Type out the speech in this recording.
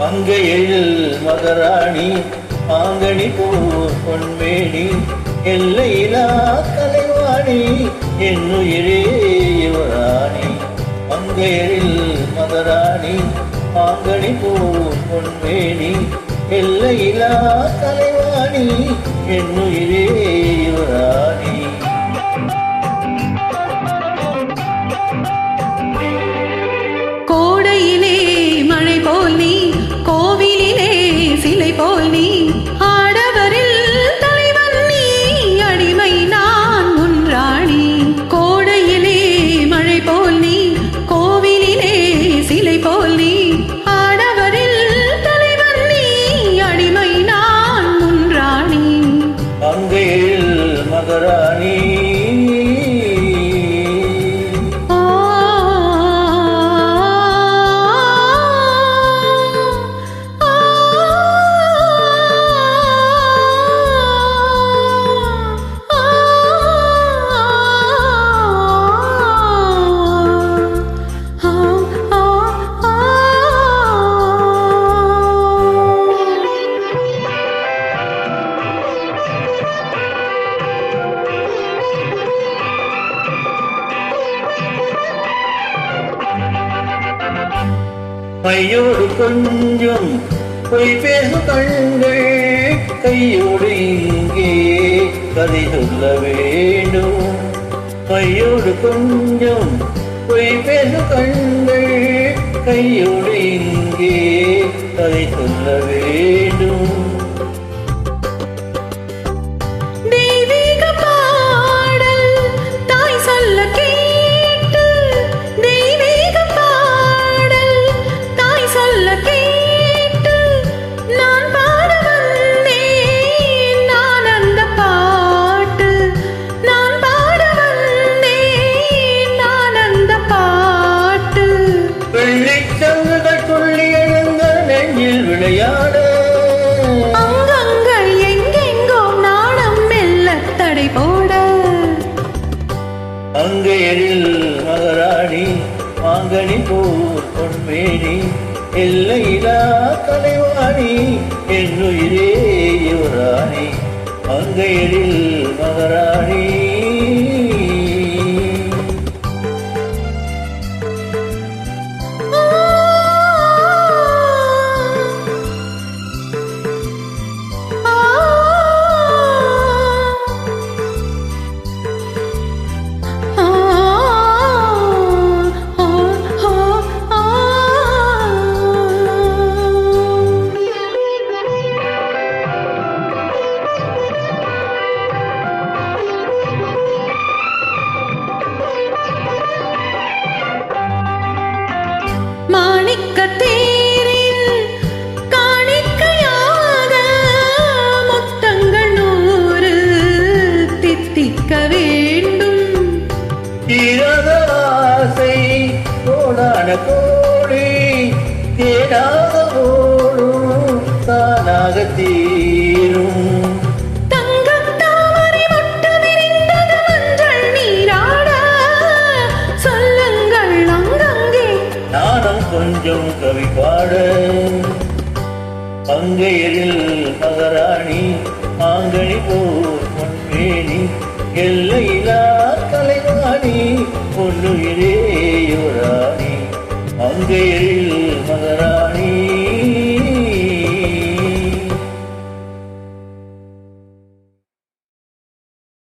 மங்கையில் மகராணி மாங்கனி போர் பொன்மேனி எல்லையிலா கலைவாணி என்னுயிரே யுவராணி. மங்கையில் மகராணி மாங்கனி போர் பொன்மேனி எல்லையிலா கலைவாணி என்னுயிரே யுவராணி. கோடையிலே மழை போல் நீ, கோவிலிலே சிலை போல் நீ, ஆடவரில் தலைவன் நீ, அடிமை நான் உன் ராணி. கோடையிலே மழை போல் நீ, கோவிலிலே சிலை போல் நீ, ஆடவரில் தலைவன் நீ, அடிமை நான் உன் ராணி. மங்கையில் மகராணி மையோடு கொஞ்சம் பொய் பேசு கண்கள் கையோடு இங்கே கதை சொல்ல வேண்டும். மையோடு கொஞ்சம் பொய் பேசு கண்கள் கையோடு இங்கே கதை சொல்ல வேண்டும். விளையாட அங்கங்கள் எங்கெங்கோ நாணம் மெல்ல தடை போட. மங்கையரில் மகராணி மாங்கனி போர் பொன்மேனி எல்லையிலா கலைவாணி என்னுயிரே யுவராணி. மங்கையரில் மகராணி மாணிக்கத்தேரில் காணிக்கையாக முத்தங்கள் 100 தித்திக்க வேண்டும். தீராத ஆசை கோடான கோடி தேடாத ஓடும் தானாக தீரும். கொஞ்சம் கவி பாட மங்கையரில் மகராணி மாங்கனி போர் பொன்மேனி எல்லையிலா கலைவாணி பொன்னுயிரே யுவராணி. மங்கையரில்